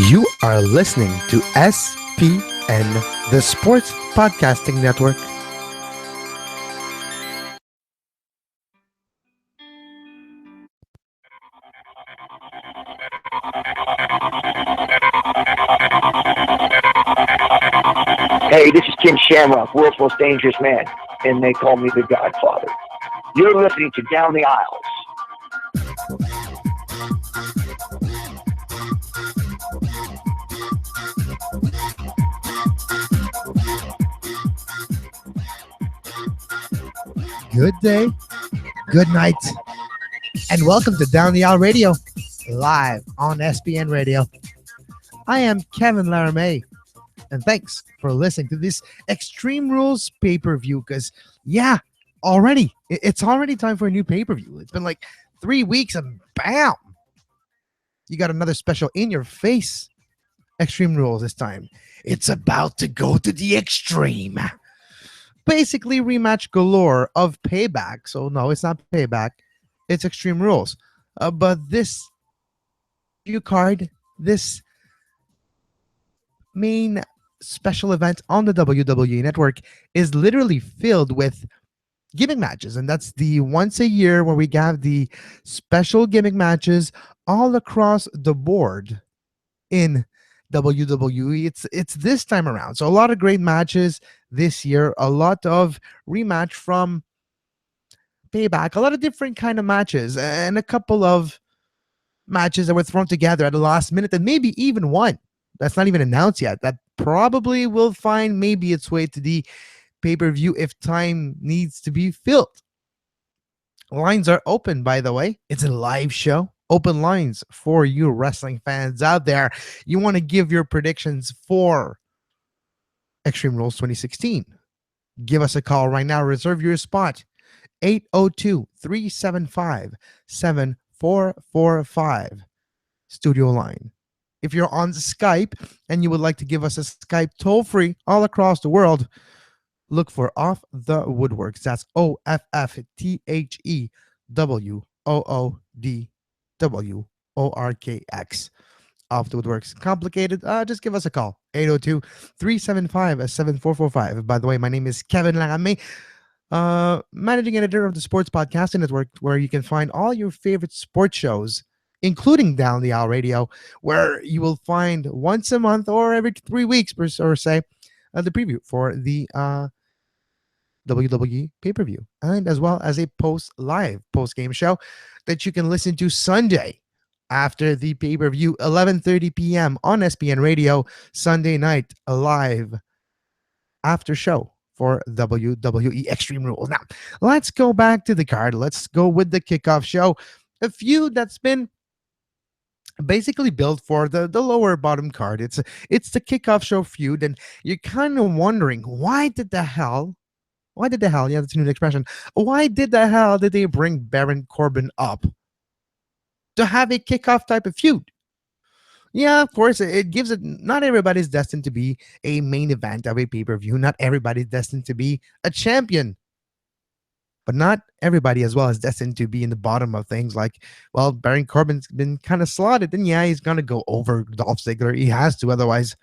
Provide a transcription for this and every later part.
You are listening to SPN, the Sports Podcasting Network. Hey, this is Ken Shamrock, world's most dangerous man, and they call me the Godfather. You're listening to Down the Aisles. Good day, good night, and welcome to Down the Aisle Radio, live on SPN Radio. I am Kevin Laramie, and thanks for listening to this Extreme Rules pay-per-view, because, it's already time for a new pay-per-view. It's been like 3 weeks, and bam! You got another special in your face Extreme Rules this time. It's about to go to the extreme. Basically rematch galore of Payback. So no, it's not Payback. It's Extreme Rules. But this view card, this main special event on the WWE Network is literally filled with gimmick matches. And that's the once a year where we have the special gimmick matches all across the board in WWE. It's this time around. So a lot of great matches this year, a lot of rematch from Payback, a lot of different kind of matches, and a couple of matches that were thrown together at the last minute, and maybe even one that's not even announced yet that probably will find maybe its way to the pay-per-view if time needs to be filled. Lines are open, by the way. It's a live show. Open lines for you wrestling fans out there. You want to give your predictions for Extreme Rules 2016. Give us a call right now. Reserve your spot. 802-375-7445. Studio line. If you're on Skype and you would like to give us a Skype toll-free all across the world, look for Off the Woodworks. That's OFFTHEWOODWORKX. Off the Woodworks. Complicated? Just give us a call. 802-375-7445. By the way, my name is Kevin Laramie, managing editor of the Sports Podcasting Network, where you can find all your favorite sports shows, including Down the Aisle Radio, where you will find once a month or every 3 weeks or say the preview for the WWE pay-per-view, and as well as a post-game show that you can listen to Sunday after the pay-per-view, 11:30 p.m. on SPN Radio, Sunday night, a live after show for WWE Extreme Rules. Now, let's go back to the card. Let's go with the kickoff show, a feud that's been basically built for the lower bottom card. It's the kickoff show feud, and you're kind of wondering, why did the hell, yeah, that's a new expression, why did the hell did they bring Baron Corbin up to have a kickoff type of feud? Yeah, of course, it gives it, not everybody's destined to be a main event of a pay-per-view. Not everybody's destined to be a champion. But not everybody as well is destined to be in the bottom of things. Like, well, Baron Corbin's been kind of slotted, and yeah, he's going to go over Dolph Ziggler. He has to, otherwise,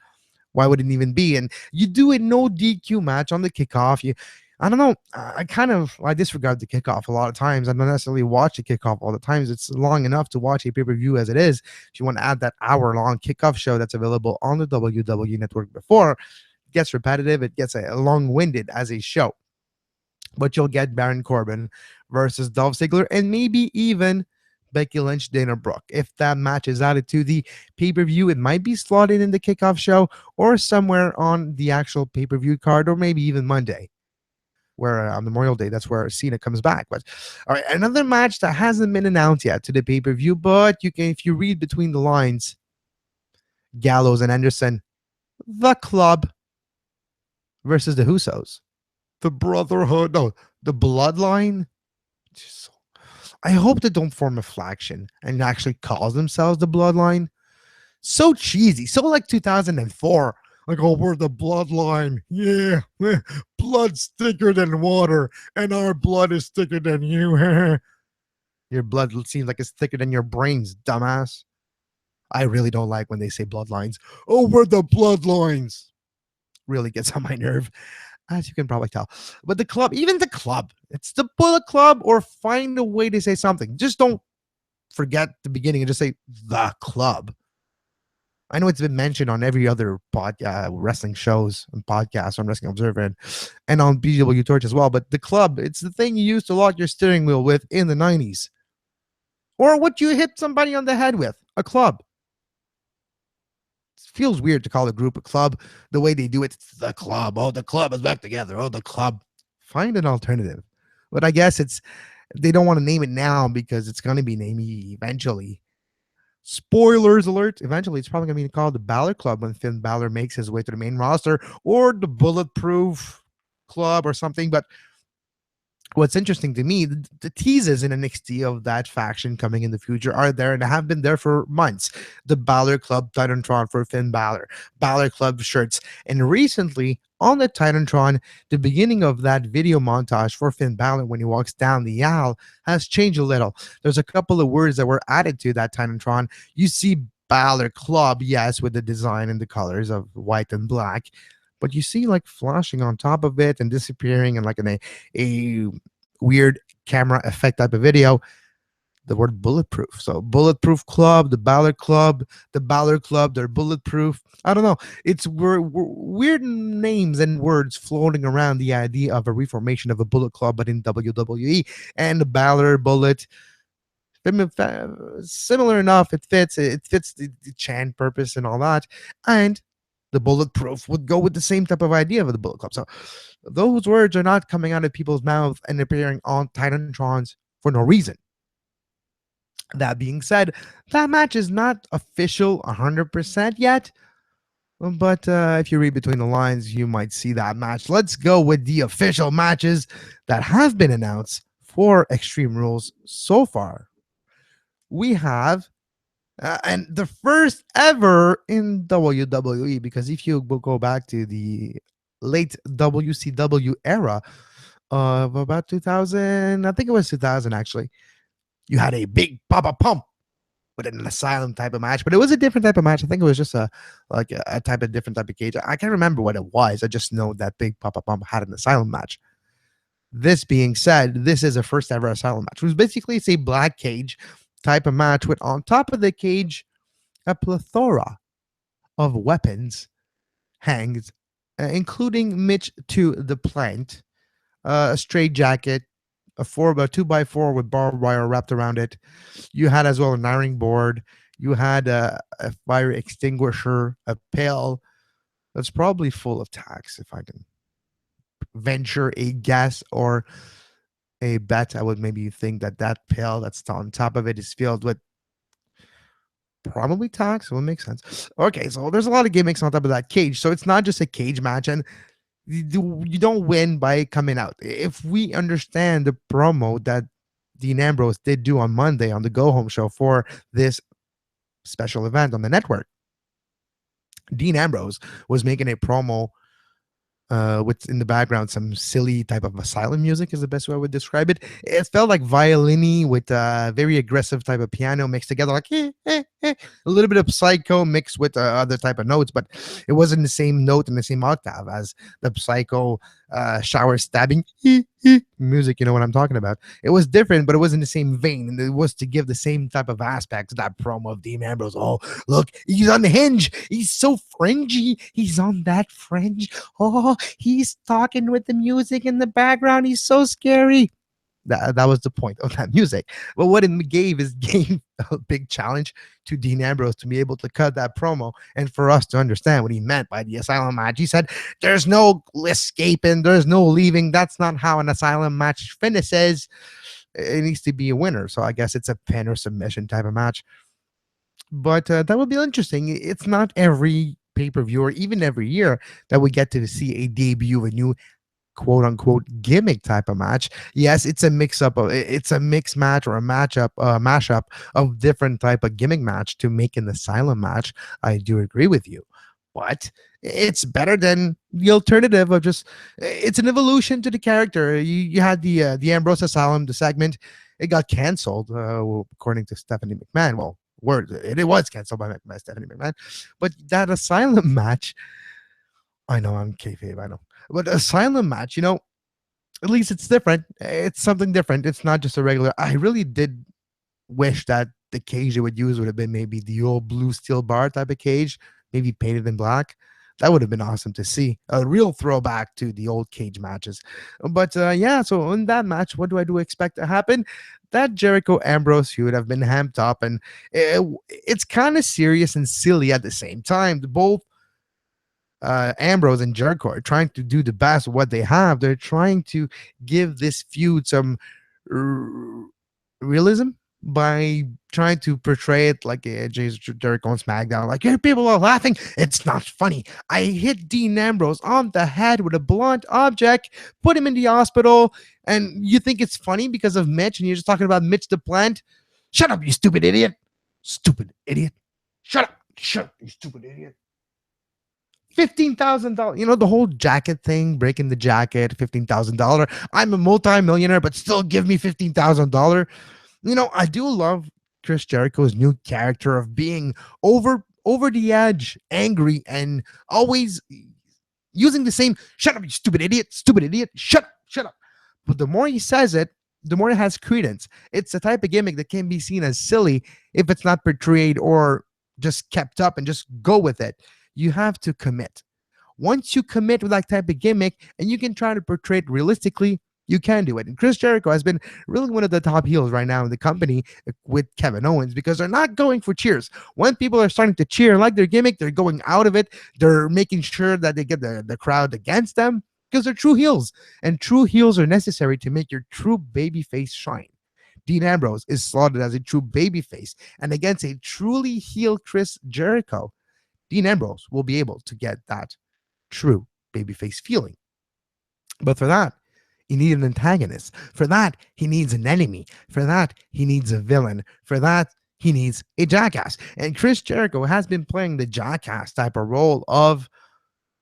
why would it even be? And you do a no DQ match on the kickoff. I don't know. I disregard the kickoff a lot of times. I don't necessarily watch the kickoff all the times. It's long enough to watch a pay-per-view as it is. If you want to add that hour-long kickoff show that's available on the WWE Network before, it gets repetitive. It gets long-winded as a show. But you'll get Baron Corbin versus Dolph Ziggler, and maybe even Becky Lynch, Dana Brooke. If that match is added to the pay-per-view, it might be slotted in the kickoff show or somewhere on the actual pay-per-view card, or maybe even Monday, where on Memorial Day, that's where Cena comes back. But all right, another match that hasn't been announced yet to the pay-per-view, but you can, if you read between the lines, Gallows and Anderson, the Club versus the Usos. The Brotherhood, no, the Bloodline. I hope they don't form a faction and actually call themselves the Bloodline. So cheesy, so like 2004. Like, oh, we're the Bloodline. Yeah, blood's thicker than water, and our blood is thicker than you. Your blood seems like it's thicker than your brains, dumbass. I really don't like when they say bloodlines. Oh, we're the bloodlines. Really gets on my nerve, as you can probably tell. But the club, even the club, it's the Bullet Club, or find a way to say something. Just don't forget the beginning and just say the club. I know it's been mentioned on every other wrestling shows and podcasts on Wrestling Observer and on BW Torch as well. But the club, it's the thing you used to lock your steering wheel with in the 90s. Or what you hit somebody on the head with, a club. It feels weird to call a group a club the way they do it. It's the club. Oh, the club is back together. Oh, the club. Find an alternative. But I guess they don't want to name it now because it's going to be named eventually. Spoilers alert. Eventually, it's probably going to be called the Balor Club when Finn Balor makes his way to the main roster, or the Bulletproof Club or something. But what's interesting to me, the teases in NXT of that faction coming in the future are there and have been there for months. The Balor Club Titantron for Finn Balor, Balor Club shirts, and recently on the Titantron, the beginning of that video montage for Finn Balor when he walks down the aisle has changed a little. There's a couple of words that were added to that Titantron. You see Balor Club, yes, with the design and the colors of white and black, but you see like flashing on top of it and disappearing and like in a weird camera effect type of video, the word bulletproof. So Bulletproof Club, the Balor Club, they're bulletproof. I don't know. It's weird names and words floating around the idea of a reformation of a Bullet Club, but in WWE. And the Balor Bullet, similar enough. It fits the chant purpose and all that. And the Bulletproof would go with the same type of idea of the Bullet Club. So those words are not coming out of people's mouth and appearing on Titantrons for no reason. That being said, that match is not official 100% yet. But if you read between the lines, you might see that match. Let's go with the official matches that have been announced for Extreme Rules so far. We have, and the first ever in WWE, because if you go back to the late WCW era of about 2000, I think it was 2000 actually, you had a big Papa Pump with an asylum type of match, but it was a different type of match. I think it was just a type of different type of cage. I can't remember what it was. I just know that big Papa Pump had an asylum match. This being said, this is a first ever asylum match. It was basically a black cage type of match with on top of the cage a plethora of weapons hanged, including Mitch to the plant, a straight jacket, a 2x4 with barbed wire wrapped around it. You had as well an ironing board. You had a fire extinguisher, a pail that's probably full of tacks, if I can venture a guess or a bet. I would maybe think that pail that's on top of it is filled with probably tacks. It would make sense. Okay, so there's a lot of gimmicks on top of that cage. So it's not just a cage match, and you don't win by coming out. If we understand the promo that Dean Ambrose did do on Monday on the Go Home show for this special event on the network, Dean Ambrose was making a promo with in the background some silly type of asylum music is the best way I would describe it. It felt like violin-y with very aggressive type of piano mixed together, like a little bit of psycho mixed with other type of notes, but it wasn't the same note and the same octave as the psycho shower stabbing music. You know what I'm talking about. It was different, but it was in the same vein, and it was to give the same type of aspect to that promo of Dean Ambrose. Oh, look, he's on the hinge. He's so fringy. He's on that fringe. Oh, he's talking with the music in the background. He's so scary. That was the point of that music. But what it gave a big challenge to Dean Ambrose to be able to cut that promo and for us to understand what he meant by the asylum match. He said, there's no escaping, there's no leaving. That's not how an asylum match finishes. It needs to be a winner. So I guess it's a pin or submission type of match. But that would be interesting. It's not every pay-per-view or even every year that we get to see a debut of a new quote unquote gimmick type of match. Yes, it's a mix match or a mashup of different type of gimmick match to make an asylum match. I do agree with you, but it's better than the alternative of just, it's an evolution to the character. You had the Ambrose Asylum, the segment, it got canceled according to Stephanie McMahon. Well, Word, it was canceled by Stephanie McMahon. But that Asylum match, I know I'm kayfabe, I know. But Asylum match, at least it's different. It's something different. It's not just a regular. I really did wish that the cage they would use would have been maybe the old blue steel bar type of cage, maybe painted in black. That would have been awesome to see. A real throwback to the old cage matches. But yeah, so in that match, what do I do expect to happen? That Jericho Ambrose feud have been hamped up, and it's kind of serious and silly at the same time. Both Ambrose and Jericho are trying to do the best of what they have. They're trying to give this feud some r- realism by trying to portray it like Jericho on SmackDown. Like, here people are laughing. It's not funny. I hit Dean Ambrose on the head with a blunt object, put him in the hospital, and you think it's funny because of Mitch, and you're just talking about Mitch the Plant. Shut up, you stupid idiot. Stupid idiot. Shut up. Shut up, you stupid idiot. $15,000. The whole jacket thing, breaking the jacket, $15,000. I'm a multi-millionaire, but still give me $15,000. I do love Chris Jericho's new character of being over the edge, angry, and always using the same "shut up, you stupid idiot, shut up." But the more he says it, the more it has credence. It's a type of gimmick that can be seen as silly if it's not portrayed or just kept up and just go with it. You have to commit. Once you commit with that type of gimmick and you can try to portray it realistically, you can do it. And Chris Jericho has been really one of the top heels right now in the company with Kevin Owens because they're not going for cheers. When people are starting to cheer like their gimmick, they're going out of it. They're making sure that they get the crowd against them because they're true heels. And true heels are necessary to make your true baby face shine. Dean Ambrose is slotted as a true babyface, and against a truly heel Chris Jericho, Dean Ambrose will be able to get that true babyface feeling. But for that, he needs an antagonist. For that, he needs an enemy. For that, he needs a villain. For that, he needs a jackass. And Chris Jericho has been playing the jackass type of role of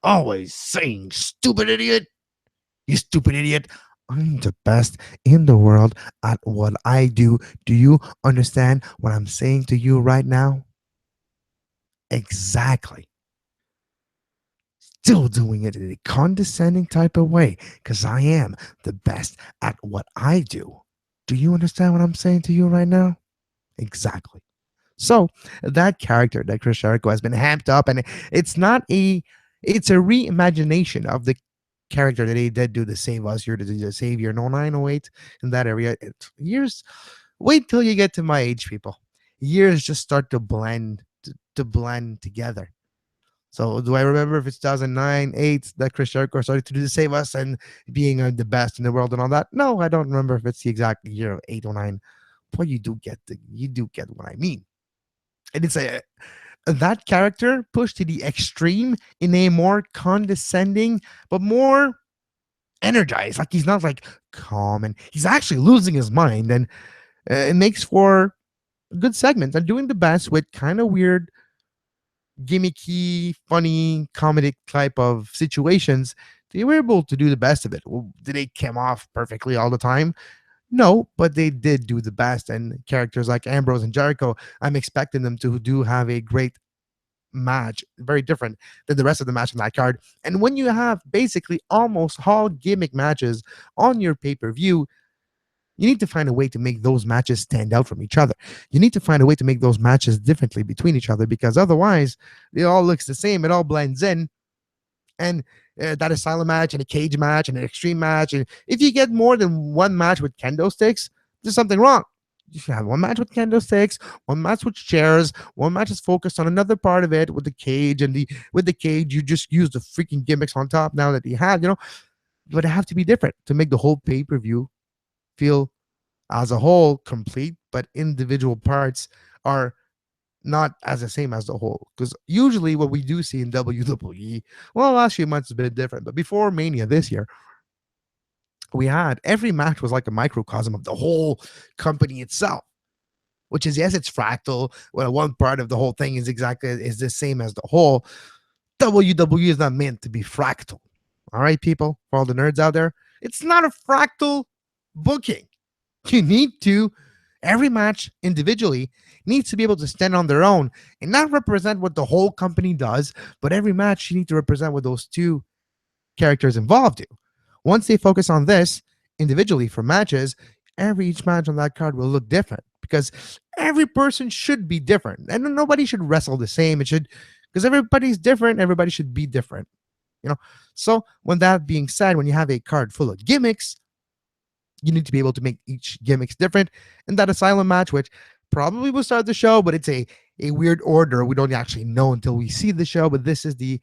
always saying, stupid idiot, you stupid idiot. I'm the best in the world at what I do. Do you understand what I'm saying to you right now? Exactly. Still doing it in a condescending type of way because I am the best at what I do. Do you understand what I'm saying to you right now? Exactly. So that character that Chris Jericho has been hamped up, and it's a reimagination of the character that he did do to save us here, to do the savior in 0908 in that area. Years, wait till you get to my age, people. Years just start to blend together. So do I remember if it's 2009, 8 that Chris Jericho started to do the save us and being the best in the world and all that? No, I don't remember if it's the exact year of 8 or 9. But you do get what I mean. And it's that character pushed to the extreme in a more condescending but more energized. Like, he's not like calm, and he's actually losing his mind, and it makes for a good segment and doing the best with kind of weird, gimmicky, funny, comedic type of situations. They were able to do the best of it. Well, did they come off perfectly all the time? No, but they did do the best. And characters like Ambrose and Jericho, I'm expecting them to do have a great match, very different than the rest of the match in that card. And when you have basically almost all gimmick matches on your pay-per-view, you need to find a way to make those matches stand out from each other. You need to find a way to make those matches differently between each other, because otherwise it all looks the same. It all blends in. And that asylum match and a cage match and an extreme match. And if you get more than one match with kendo sticks, there's something wrong. You should have one match with kendo sticks, one match with chairs, one match is focused on another part of it with the cage, and with the cage you just use the freaking gimmicks on top now that you have, but it have to be different to make the whole pay-per-view feel as a whole complete, but individual parts are not as the same as the whole. Because usually what we do see in WWE, well, last few months has been different, but before Mania this year, we had every match was like a microcosm of the whole company itself. Which is, yes, it's fractal. Well, one part of the whole thing is the same as the whole. WWE is not meant to be fractal. All right, people, for all the nerds out there, it's not a fractal booking. You need to Every match individually needs to be able to stand on their own and not represent what the whole company does, but every match you need to represent what those two characters involved do. Once they focus on this individually for matches, every each match on that card will look different because every person should be different and nobody should wrestle the same. It should, because everybody's different, everybody should be different. You know, so when that being said, when you have a card full of gimmicks, you need to be able to make each gimmicks different. And that asylum match, which probably will start the show, but it's a weird order. We don't actually know until we see the show, but this is the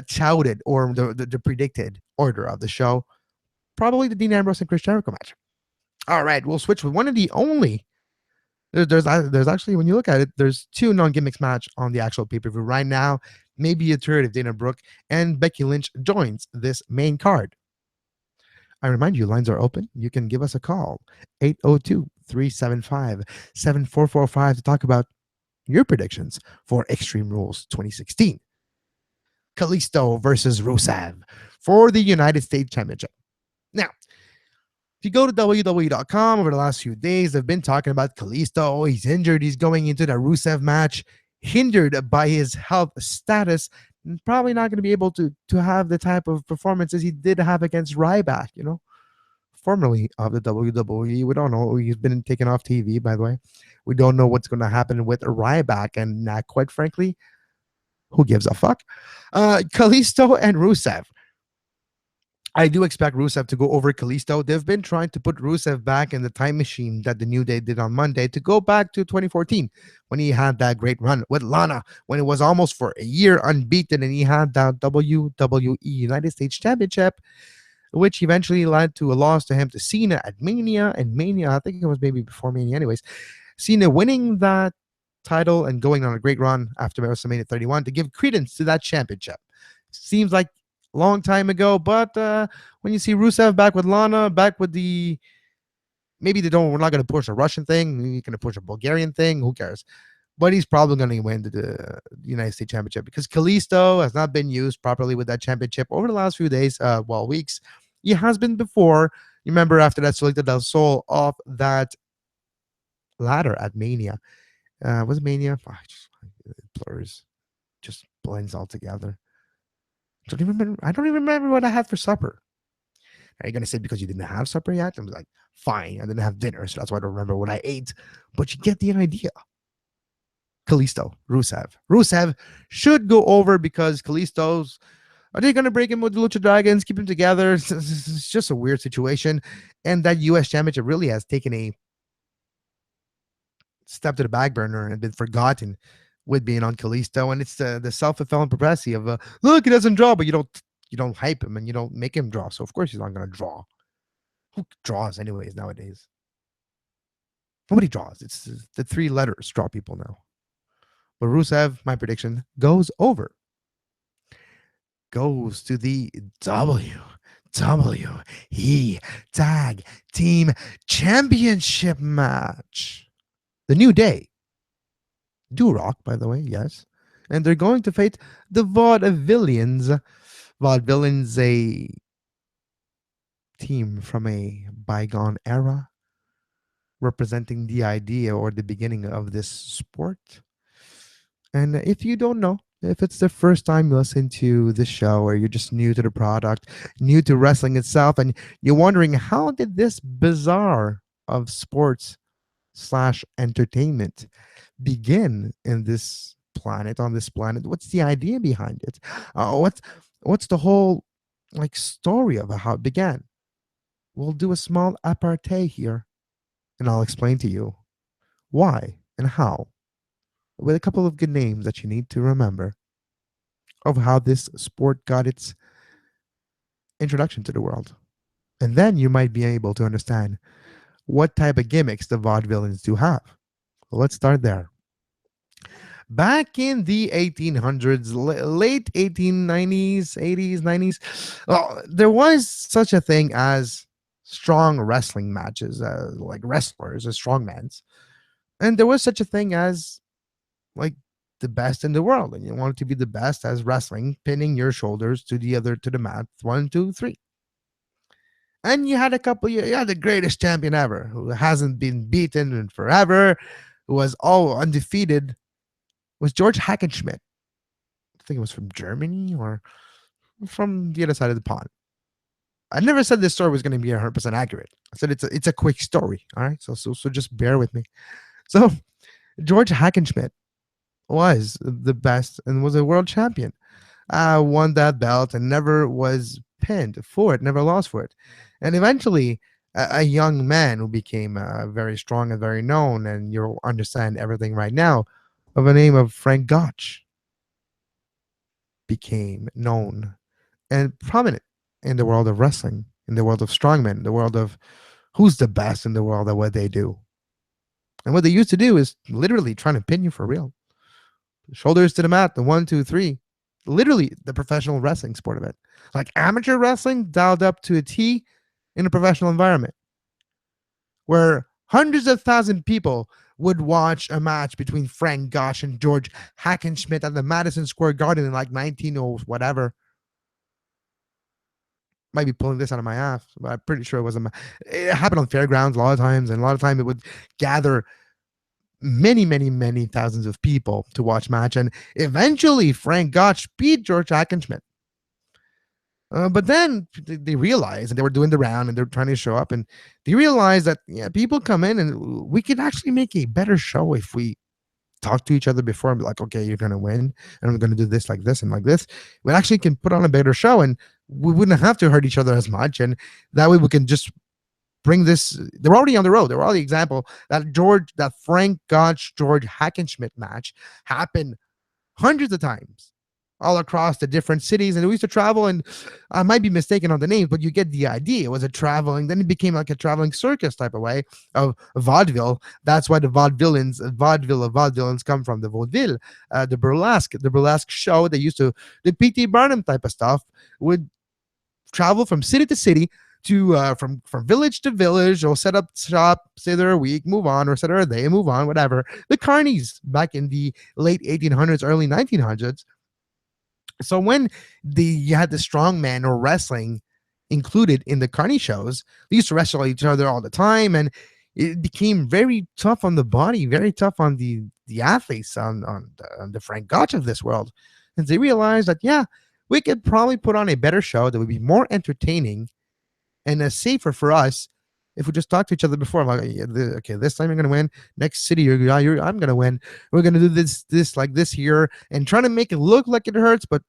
touted or the predicted order of the show. Probably the Dean Ambrose and Chris Jericho match. All right, we'll switch with one of the only. There's actually, when you look at it, there's two non-gimmicks match on the actual pay-per-view right now. Maybe a third if Dana Brooke and Becky Lynch joins this main card. I remind you, lines are open. You can give us a call, 802-375-7445 to talk about your predictions for Extreme Rules 2016. Kalisto versus Rusev for the United States Championship. Now, if you go to WWE.com over the last few days, they've been talking about Kalisto. He's injured. He's going into the Rusev match, hindered by his health status, and probably not going to be able to have the type of performances he did have against Ryback, formerly of the WWE. We don't know. He's been taken off TV, by the way. We don't know what's going to happen with Ryback, and quite frankly, who gives a fuck? Kalisto and Rusev. I do expect Rusev to go over Kalisto. They've been trying to put Rusev back in the time machine that the New Day did on Monday to go back to 2014 when he had that great run with Lana, when it was almost for a year unbeaten, and he had that WWE United States Championship, which eventually led to a loss to him to Cena at Mania. And Mania, I think it was maybe before Mania anyways, Cena winning that title and going on a great run after WrestleMania 31 to give credence to that championship. Seems like a long time ago, but when you see Rusev back with Lana, back with the, maybe we're not going to push a Russian thing, maybe you're going to push a Bulgarian thing, who cares? But he's probably going to win the United States Championship because Kalisto has not been used properly with that championship over the last few days, weeks. He has been before. You remember after that selected del Sol off that ladder at Mania. Was it Mania? It blurs, just blends all together. I don't even remember what I had for supper. Are you gonna say because you didn't have supper yet? I was like, fine, I didn't have dinner, so that's why I don't remember what I ate. But you get the idea. Kalisto, Rusev should go over because Kalisto's. Are they gonna break him with the Lucha Dragons? Keep him together? It's just a weird situation, and that U.S. Championship really has taken a step to the back burner and been forgotten with being on Kalisto, and it's the self-fulfilling prophecy of look, he doesn't draw, but you don't hype him and you don't make him draw, so of course he's not going to draw. Who draws anyways nowadays? Nobody draws. It's the three letters draw people now. But Rusev, my prediction, goes over. Goes to the WWE Tag Team Championship match. The New Day. Durock, by the way, yes. And they're going to fight the Vaudevillains. Vaudevillains, a team from a bygone era, representing the idea or the beginning of this sport. And if you don't know, if it's the first time you listen to this show or you're just new to the product, new to wrestling itself, and you're wondering how did this bizarre of sports / entertainment begin in this planet, on this planet? What's the idea behind it? What's the whole story of how it began? We'll do a small apartheid here, and I'll explain to you why and how, with a couple of good names that you need to remember of how this sport got its introduction to the world. And then you might be able to understand what type of gimmicks the vaudevillains do have. Well, let's start there. Back in the 1800s, late 1890s, 80s, 90s, there was such a thing as strong wrestling matches, like wrestlers or strongmans. And there was such a thing as the best in the world. And you wanted to be the best as wrestling, pinning your shoulders to the mat, 1, 2, 3. And you had a couple, you had the greatest champion ever who hasn't been beaten in forever, who was all undefeated, was George Hackenschmidt. I think it was from Germany or from the other side of the pond. I never said this story was going to be 100% accurate. I said it's a quick story. All right. So just bear with me. So George Hackenschmidt was the best and was a world champion. Won that belt and never was pinned for it, never lost for it. And eventually, a young man who became very strong and very known, and you'll understand everything right now, of the name of Frank Gotch, became known and prominent in the world of wrestling, in the world of strongmen, in the world of who's the best in the world at what they do. And what they used to do is literally trying to pin you for real. Shoulders to the mat, the 1, 2, 3. Literally the professional wrestling sport of it. Like amateur wrestling dialed up to a T in a professional environment where hundreds of thousand people would watch a match between Frank Gosh and George Hackenschmidt at the Madison Square Garden in like 1900 whatever. Might be pulling this out of my ass, but I'm pretty sure it happened on fairgrounds a lot of times, and a lot of time it would gather many, many, many thousands of people to watch match. And eventually Frank Gotch beat George Hackenschmidt. But then they realized, and they were doing the round and they're trying to show up, and they realized that people come in and we could actually make a better show if we talk to each other before and be like, okay, you're going to win and I'm going to do this like this and like this. We actually can put on a better show and we wouldn't have to hurt each other as much. And that way we can just bring this. They're already on the road. They're already example that Frank Gotch George Hackenschmidt match happened hundreds of times all across the different cities, and we used to travel, and I might be mistaken on the names, but you get the idea. It was a traveling, then it became like a traveling circus type of way of vaudeville. That's why the vaudevillains come from the vaudeville, the burlesque show. They used to, the P.T. Barnum type of stuff would travel from city to city, to from village to village, or set up shop, stay there a week, move on, or set there a day, move on, whatever. The carnies back in the late 1800s, early 1900s. So when you had the strongman or wrestling included in the carny shows, they used to wrestle each other all the time, and it became very tough on the body, very tough on the athletes, on the Frank Gotch of this world. And they realized that we could probably put on a better show that would be more entertaining and safer for us if we just talk to each other before. I'm like, okay, this time you're gonna win. Next city, I'm gonna win. We're gonna do this like this here, and trying to make it look like it hurts, but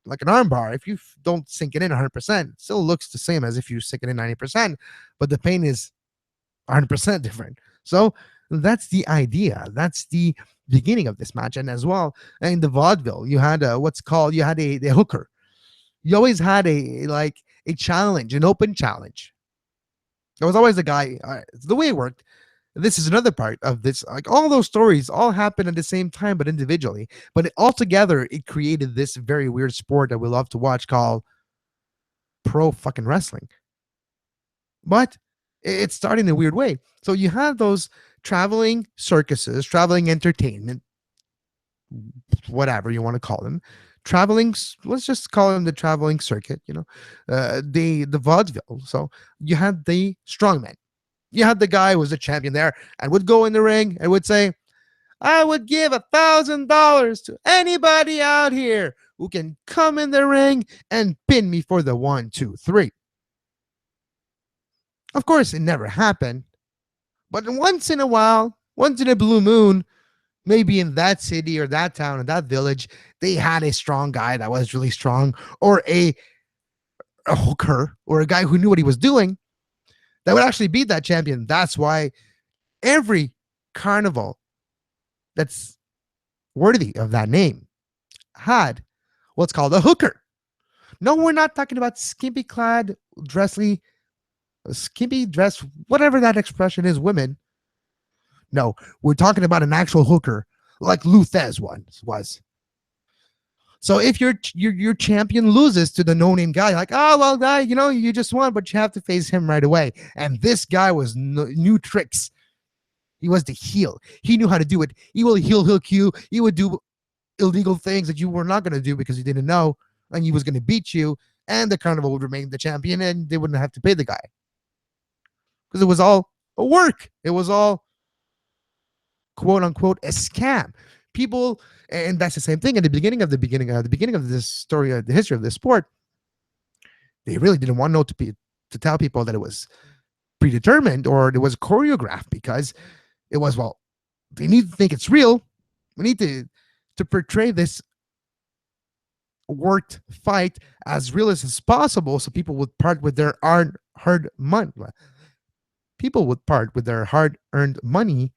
like an armbar, if you don't sink it in 100%, it still looks the same as if you sink it in 90%, but the pain is 100% different. So that's the idea. That's the beginning of this match. And as well, in the vaudeville, you had the hooker. You always had a challenge, an open challenge. There was always a guy. The way it worked, this is another part of this. Like all those stories all happen at the same time, but individually. But altogether, it created this very weird sport that we love to watch called pro fucking wrestling. But it started in a weird way. So you have those traveling circuses, traveling entertainment, whatever you want to call them. Let's just call them the traveling circuit, the vaudeville. So you had the strongman. You had the guy who was a champion there and would go in the ring and would say, I would give $1,000 to anybody out here who can come in the ring and pin me for the 1, 2, 3. Of course, it never happened. But once in a while, once in a blue moon, maybe in that city or that town or that village, they had a strong guy that was really strong, or a hooker, or a guy who knew what he was doing that would actually beat that champion. That's why every carnival that's worthy of that name had what's called a hooker. No, we're not talking about skimpy dress, whatever that expression is, women. No, we're talking about an actual hooker like Luthez was. So if your champion loses to the no-name guy, like, oh, well, guy, you just won, but you have to face him right away. And this guy was new tricks. He was the heel. He knew how to do it. He will heel hook you. He would do illegal things that you were not going to do because you didn't know, and he was going to beat you. and the Carnival would remain the champion, and they wouldn't have to pay the guy because it was all a work. It was all quote unquote a scam. People, and that's the same thing at the beginning of this story, the history of this sport. They really didn't want to tell people that it was predetermined or it was choreographed because it was, well, they need to think it's real. We need to portray this worked fight as real as possible, so people would part with their hard money. People would part with their hard-earned money.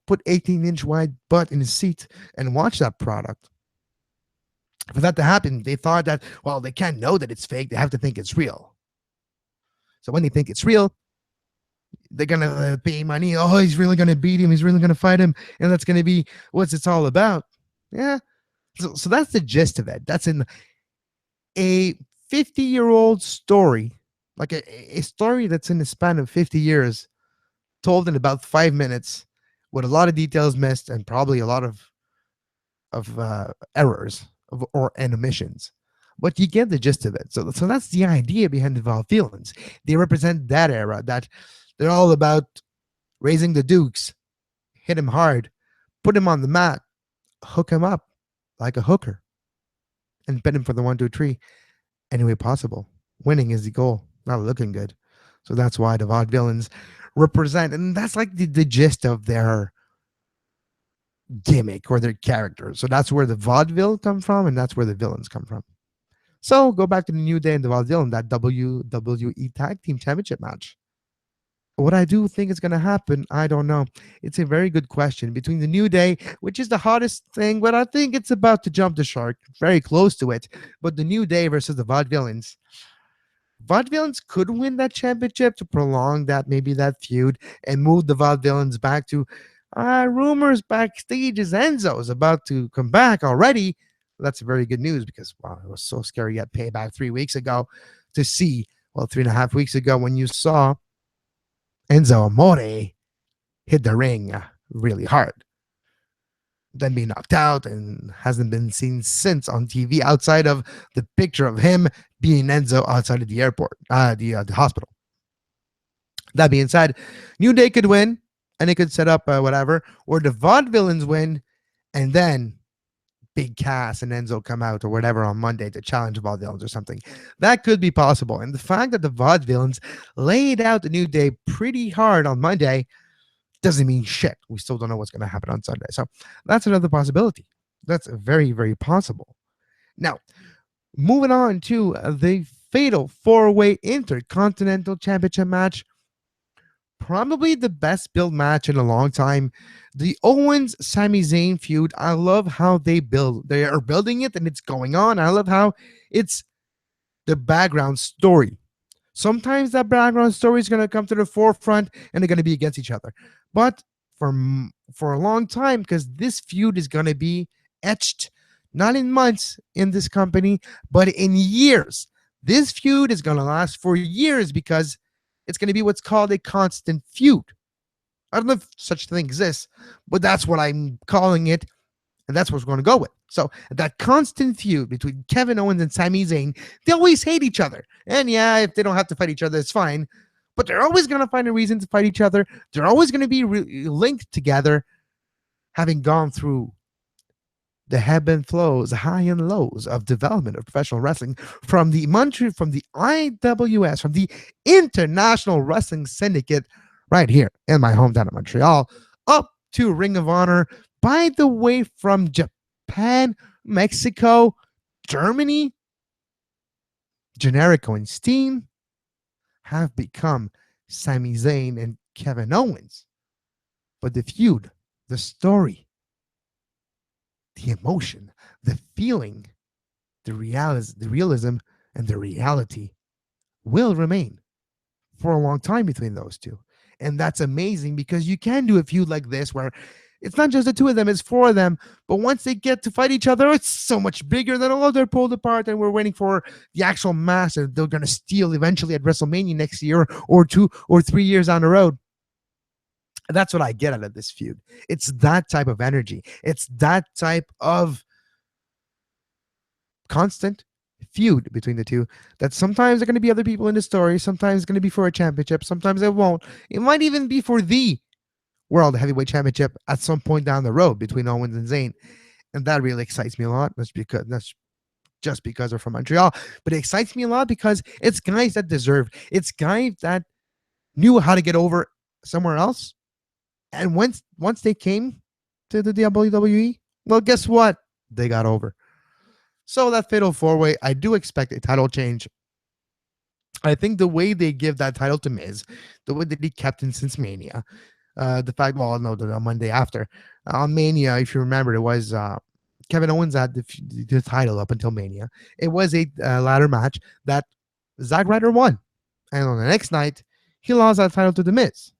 Put 18-inch wide butt in a seat and watch that product. For that to happen, they thought that, well, they can't know that it's fake. They have to think it's real. So when they think it's real, they're going to pay money. Oh, he's really going to beat him. He's really going to fight him. And that's going to be what it's all about. Yeah. So that's the gist of it. That's in a 50-year-old story, like a story that's in the span of 50 years, told in about 5 minutes with a lot of details missed and probably a lot of errors and omissions. But you get the gist of it. So that's the idea behind the Vaudevillains. They represent that era, that they're all about raising the Dukes, hit him hard, put him on the mat, hook him up like a hooker, and bet him for the 1, 2, 3 any way possible. Winning is the goal, not looking good. So that's why the Vaudevillains represent, and that's like the gist of their gimmick or their character. So that's where the vaudeville come from, and that's where the villains come from. So go back to the New Day and the Vaudevillain, that WWE Tag Team Championship match. What I do think is going to happen, I don't know. It's a very good question. Between the New Day, which is the hottest thing, but I think it's about to jump the shark, very close to it. But the New Day versus the Vaudevillains. Vaudevillains could win that championship to prolong that feud and move the Vaudevillains back to rumors backstage is Enzo is about to come back already. That's very good news because, wow, it was so scary at Payback 3 weeks ago to see, 3.5 weeks ago when you saw Enzo Amore hit the ring really hard, then be knocked out and hasn't been seen since on TV outside of the picture of him being Enzo outside of the airport, the hospital. That being said, New Day could win and it could set up whatever, or the Vaudevillains win and then Big Cass and Enzo come out or whatever on Monday to challenge Vaudevillains or something. That could be possible. And the fact that the Vaudevillains laid out the New Day pretty hard on Monday doesn't mean shit. We still don't know what's going to happen on Sunday. So that's another possibility. That's very, very possible. Now, moving on to the fatal 4-way Intercontinental Championship match. Probably the best build match in a long time. The Owens-Sami Zayn feud. I love how they are building it and it's going on. I love how it's the background story. Sometimes that background story is going to come to the forefront and they're going to be against each other. But for a long time, because this feud is going to be etched, not in months in this company, but in years. This feud is going to last for years because it's going to be what's called a constant feud. I don't know if such a thing exists, but that's what I'm calling it, and that's what we're going to go with. So that constant feud between Kevin Owens and Sami Zayn, they always hate each other. And yeah, if they don't have to fight each other, it's fine. But they're always going to find a reason to fight each other. They're always going to be linked together, having gone through the ebb and flows, high and lows of development of professional wrestling from the IWS, from the International Wrestling Syndicate right here in my hometown of Montreal, up to Ring of Honor. By the way, from Japan, Mexico, Germany, Generico and Steen have become Sami Zayn and Kevin Owens. But the feud, the story, the emotion, the feeling, the realism, and the reality will remain for a long time between those two. And that's amazing because you can do a feud like this where it's not just the two of them, it's four of them. But once they get to fight each other, it's so much bigger than all they're pulled apart. And we're waiting for the actual match that they're going to steal eventually at WrestleMania next year or 2 or 3 years down the road. That's what I get out of this feud. It's that type of energy. It's that type of constant feud between the two. That sometimes there are going to be other people in the story. Sometimes it's going to be for a championship. Sometimes it won't. It might even be for the World Heavyweight Championship at some point down the road between Owens and Zayn, and that really excites me a lot. That's just because they're from Montreal, but it excites me a lot because it's guys that deserve. It's guys that knew how to get over somewhere else, and once they came to the WWE, well, guess what? They got over. So that fatal four way, I do expect a title change. I think the way they give that title to Miz, the way that he kept him since Mania, the fact, well, no, the Monday after on Mania, if you remember, it was Kevin Owens had the title up until Mania. It was a ladder match that Zack Ryder won, and on the next night, he lost that title to The Miz.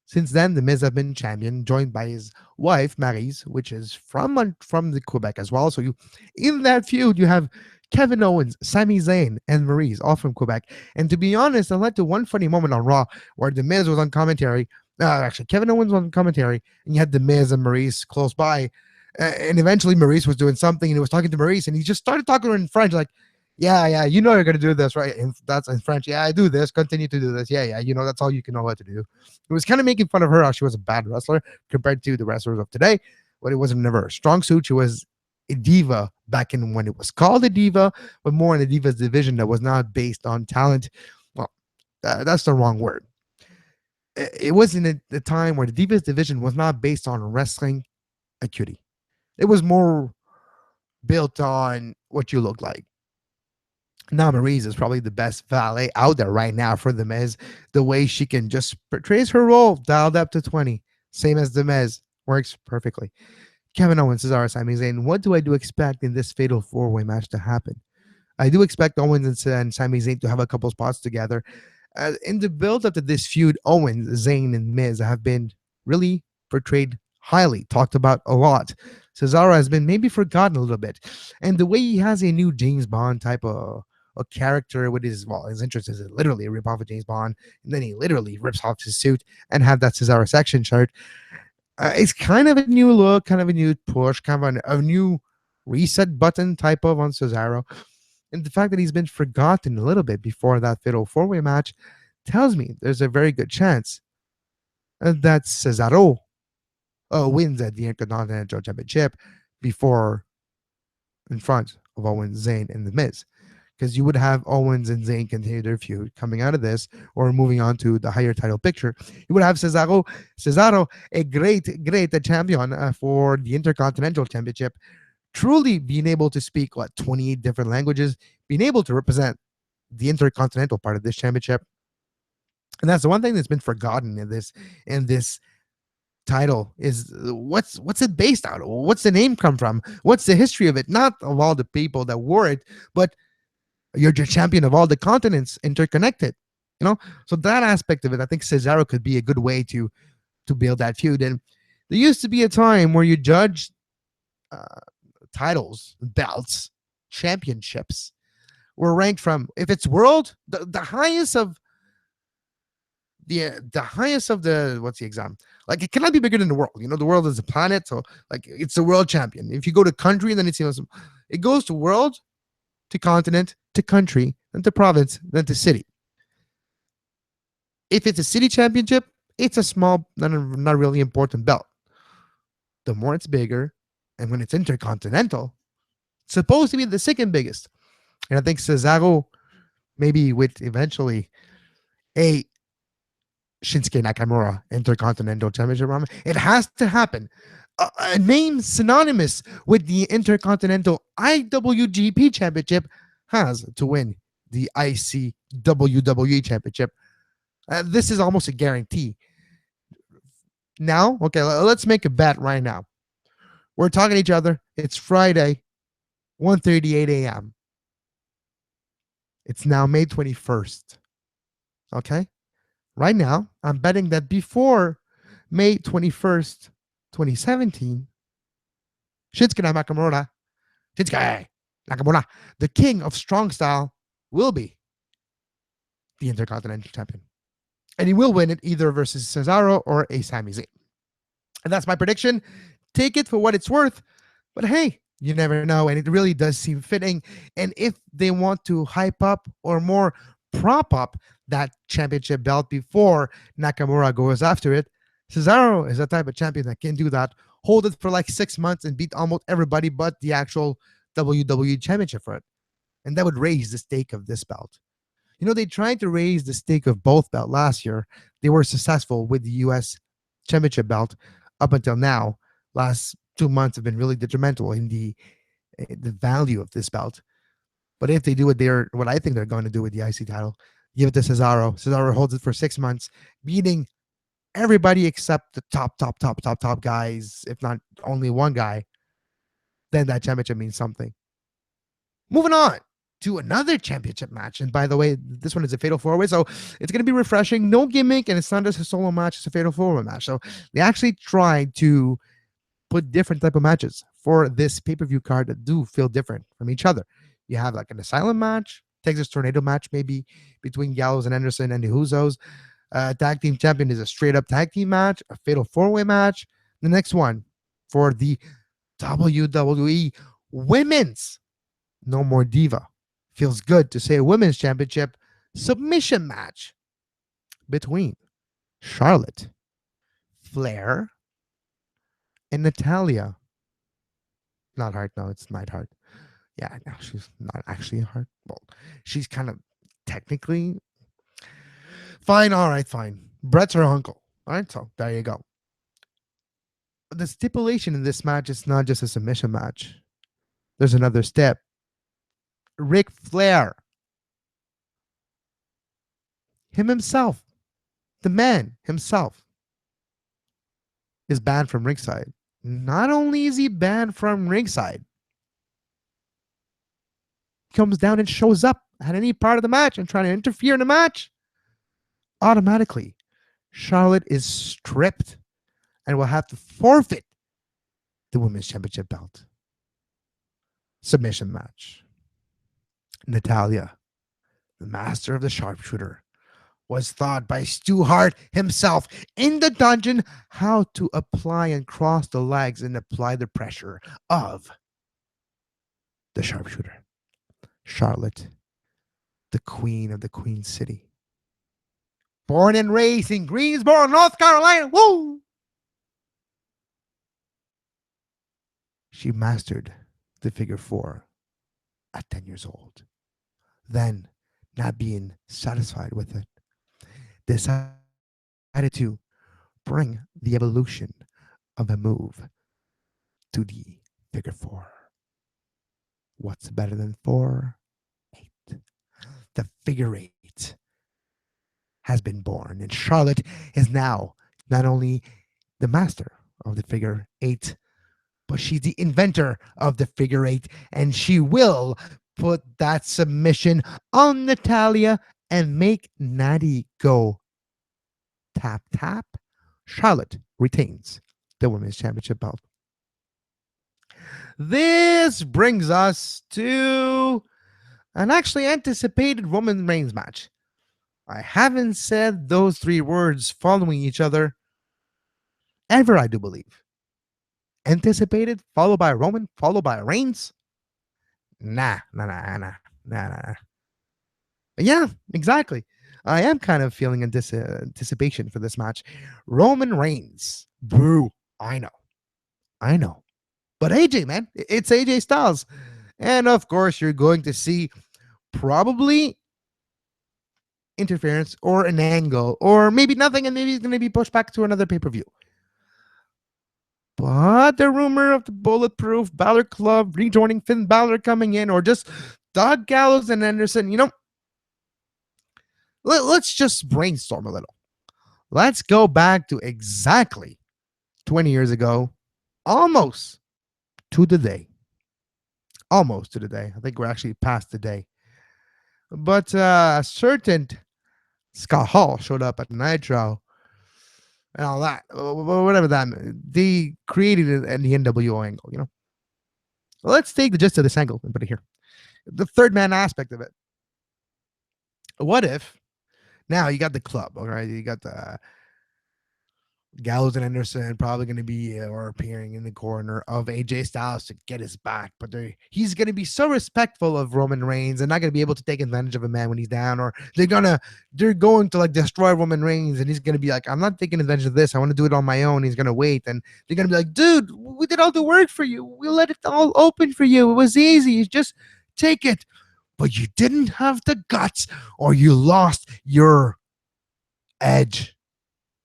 Since then, The Miz have been champion, joined by his wife Maryse, which is from the Quebec as well. So you, in that feud, you have Kevin Owens, Sami Zayn, and Maryse, all from Quebec. And to be honest, it led to one funny moment on Raw where The Miz was on commentary. Actually, Kevin Owens was on commentary, and you had The Miz and Maryse close by. And eventually, Maryse was doing something, and he was talking to Maryse, and he just started talking to her in French, like, yeah, you know you're gonna do this, right? And that's in French. Yeah, I do this. Continue to do this. Yeah, you know that's all you can know what to do. It was kind of making fun of her how she was a bad wrestler compared to the wrestlers of today, but it wasn't never a strong suit. She was a diva back in when it was called a diva, but more in the divas division that was not based on talent. Well, that's the wrong word. It was in a time where the divas division was not based on wrestling acuity. It was more built on what you look like. Now Maryse is probably the best valet out there right now for The Miz. The way she can just portrays her role dialed up to 20, same as The Miz, works perfectly. Kevin Owens, Cesaro, Sami Zayn. What do I do expect in this fatal four-way match to happen? I do expect Owens and Sami Zayn to have a couple spots together. In the build up to this feud, Owens, Zayn, and Miz have been really portrayed highly, talked about a lot. Cesaro has been maybe forgotten a little bit. And the way he has a new James Bond type of a character with his interest is literally a rip off of James Bond, and then he literally rips off his suit and have that Cesaro section shirt. It's kind of a new look, kind of a new push, kind of a new reset button type of on Cesaro. And the fact that he's been forgotten a little bit before that fatal four-way match tells me there's a very good chance that Cesaro wins at the Intercontinental Championship before in front of Owens, Zayn, and The Miz. Because you would have Owens and Zayn continue their feud coming out of this or moving on to the higher title picture. You would have Cesaro, a great champion for the Intercontinental Championship, truly being able to speak 28 different languages, being able to represent the Intercontinental part of this championship. And that's the one thing that's been forgotten in this title is what's it based out of? What's the name come from? What's the history of it? Not of all the people that wore it, but you're the champion of all the continents interconnected, so that aspect of it, I think Cesaro could be a good way to build that feud. And there used to be a time where you judge titles, belts, championships were ranked from, if it's world, the highest of the what's the exam, like it cannot be bigger than the world. The world is a planet, so like it's the world champion. If you go to country, then it goes to world, to continent, to country, then to province, then to city. If it's a city championship, it's a small, not really important belt. The more it's bigger, and when it's intercontinental, it's supposed to be the second biggest. And I think Cesaro, maybe with eventually a Shinsuke Nakamura Intercontinental Championship run, it has to happen. A name synonymous with the Intercontinental IWGP Championship has to win the ICWWE Championship. This is almost a guarantee. Now, okay, let's make a bet right now. We're talking to each other. It's Friday, 1:38 a.m. It's now May 21st. Okay? Right now, I'm betting that before May 21st, 2017, Shinsuke Nakamura, the king of strong style, will be the Intercontinental Champion. And he will win it either versus Cesaro or a Sami Zayn. And that's my prediction. Take it for what it's worth. But hey, You never know, and it really does seem fitting. And if they want to hype up or more prop up that championship belt before Nakamura goes after it, Cesaro is the type of champion that can do that. Hold it for like 6 months and beat almost everybody but the actual WWE championship for it. And that would raise the stake of this belt. They tried to raise the stake of both belt last year. They were successful with the US championship belt up until now. Last 2 months have been really detrimental in the value of this belt. But if they do what I think they're going to do with the IC title, give it to Cesaro. Cesaro holds it for 6 months, beating everybody except the top guys, if not only one guy. Then that championship means something. Moving on to another championship match. And by the way, this one is a fatal four-way, so it's going to be refreshing. No gimmick, and it's not just a solo match, it's a fatal four-way match. So they actually tried to put different type of matches for this pay-per-view card that do feel different from each other. You have like an asylum match, Texas Tornado match maybe between Gallows and Anderson and the Usos. Tag team champion is a straight up tag team match, a fatal four-way match. The next one for the WWE Women's No More Diva. Feels good to say a women's championship submission match between Charlotte, Flair, and Natalia. Not Hart, no, it's Neidhart. Yeah, no, she's not actually a Hart. Well, she's kind of technically fine. All right, fine. Brett's her uncle. All right, so there you go. The stipulation in this match is not just a submission match. There's another step. Ric Flair, himself, the man himself, is banned from ringside. Not only is he banned from ringside, comes down and shows up at any part of the match and trying to interfere in the match, automatically Charlotte is stripped and will have to forfeit the women's championship belt. Submission match. Natalia, the master of the sharpshooter, was taught by Stu Hart himself in the dungeon how to apply and cross the legs and apply the pressure of the sharpshooter. Charlotte, the queen of the Queen City. Born and raised in Greensboro, North Carolina. Woo! She mastered the figure four at 10 years old. Then, not being satisfied with it, decided to bring the evolution of a move to the figure four. What's better than 4? 8. The figure 8 has been born, and Charlotte is now not only the master of the figure 8, but she's the inventor of the figure 8, and she will put that submission on Natalia and make Natty go tap tap. Charlotte retains the women's championship belt. This brings us to an actually anticipated Roman Reigns match. I haven't said those 3 words following each other ever, I do believe. Anticipated, followed by Roman, followed by Reigns. Nah. Yeah, exactly. I am kind of feeling anticipation for this match. Roman Reigns. Boo. I know. But AJ, man, it's AJ Styles. And of course, you're going to see probably interference or an angle or maybe nothing, and maybe he's going to be pushed back to another pay-per-view. But the rumor of the Bulletproof Balor Club rejoining Finn Balor coming in, or just Doug Gallows and Anderson, let's just brainstorm a little. Let's go back to exactly 20 years ago, almost to the day. Almost to the day. I think we're actually past the day. But a certain Scott Hall showed up at Nitro and all that. Whatever that meant. They created it at the NWO angle, Let's take the gist of this angle and put it here. The third man aspect of it. What if now you got the club, all right? You got the Gallows and Anderson probably going to be or appearing in the corner of AJ Styles to get his back, but he's going to be so respectful of Roman Reigns and not going to be able to take advantage of a man when he's down, or they're going to like destroy Roman Reigns, and he's going to be like, I'm not taking advantage of this. I want to do it on my own. He's going to wait, and they're going to be like, dude, we did all the work for you. We let it all open for you. It was easy. You just take it, but you didn't have the guts, or you lost your edge.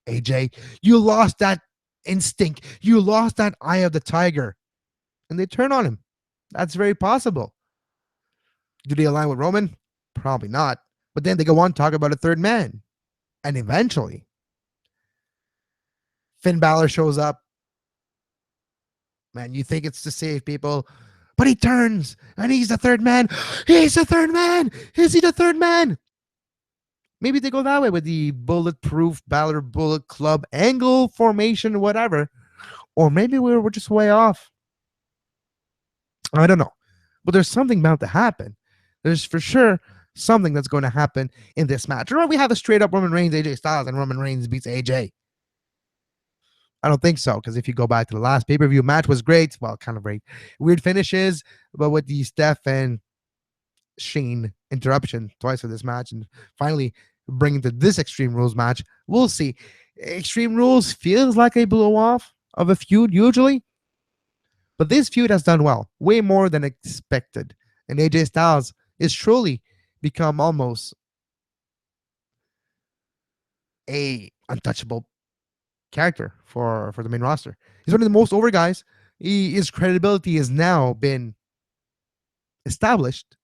AJ, you lost that instinct. You lost that eye of the tiger. And they turn on him. That's very possible. Do they align with Roman? Probably not. But then they go on to talk about a third man. And eventually, Finn Balor shows up. Man, you think it's to save people, but he turns and he's the third man. He's the third man. Is he the third man? Maybe they go that way with the bulletproof Balor Bullet Club angle formation, whatever. Or maybe we're just way off. I don't know. But there's something about to happen. There's for sure something that's going to happen in this match. Remember, we have a straight up Roman Reigns, AJ Styles, and Roman Reigns beats AJ. I don't think so, because if you go back to the last pay-per-view match was great. Well, kind of great. Weird finishes, but with the Steph and Shane interruption twice for this match, and finally bringing to this Extreme Rules match, we'll see. Extreme Rules feels like a blow off of a feud usually, but this feud has done well, way more than expected, and AJ Styles is truly become almost a untouchable character for the main roster. He's one of the most over guys. His credibility has now been established.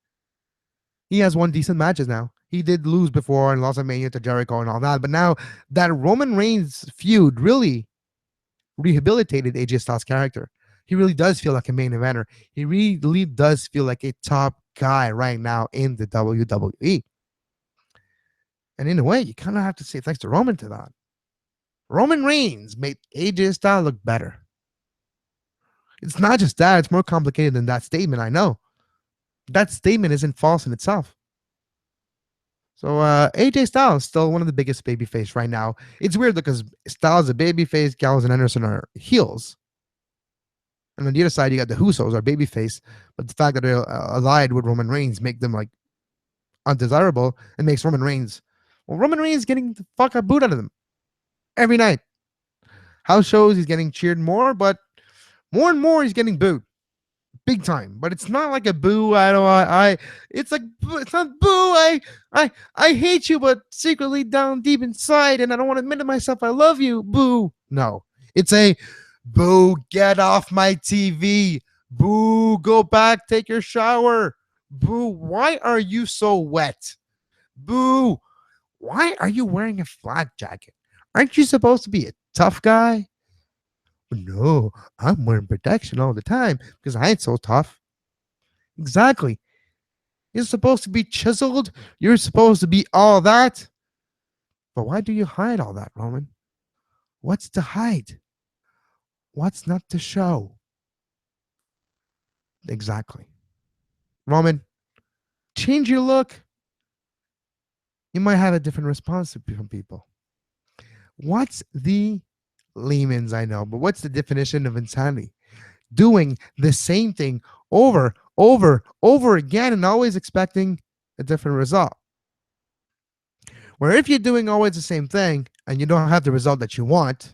He has won decent matches now. He did lose before and lost at Mania to Jericho and all that. But now that Roman Reigns feud really rehabilitated AJ Styles' character. He really does feel like a main eventer. He really does feel like a top guy right now in the WWE. And in a way, you kind of have to say thanks to Roman to that. Roman Reigns made AJ Styles look better. It's not just that. It's more complicated than that statement, I know. That statement isn't false in itself. So AJ Styles still one of the biggest babyface right now. It's weird because Styles is a babyface, Gallows and Anderson are heels. And on the other side, you got the Usos are babyface. But the fact that they're allied with Roman Reigns make them like undesirable and makes Roman Reigns. Well, Roman Reigns getting the fuck out booed out of them every night. House shows he's getting cheered more, but more and more he's getting booed. Big time, but it's not like a boo. It's like it's not boo. I hate you, but secretly down deep inside, and I don't want to admit to myself I love you. Boo. No, it's a boo. Get off my TV. Boo. Go back. Take your shower. Boo. Why are you so wet? Boo. Why are you wearing a flak jacket? Aren't you supposed to be a tough guy? No, I'm wearing protection all the time because I ain't so tough. Exactly. You're supposed to be chiseled. You're supposed to be all that. But why do you hide all that, Roman? What's to hide? What's not to show? Exactly. Roman, change your look. You might have a different response from people. What's the layman's, I know, but what's the definition of insanity? Doing the same thing over again and always expecting a different result. Where if you're doing always the same thing and you don't have the result that you want,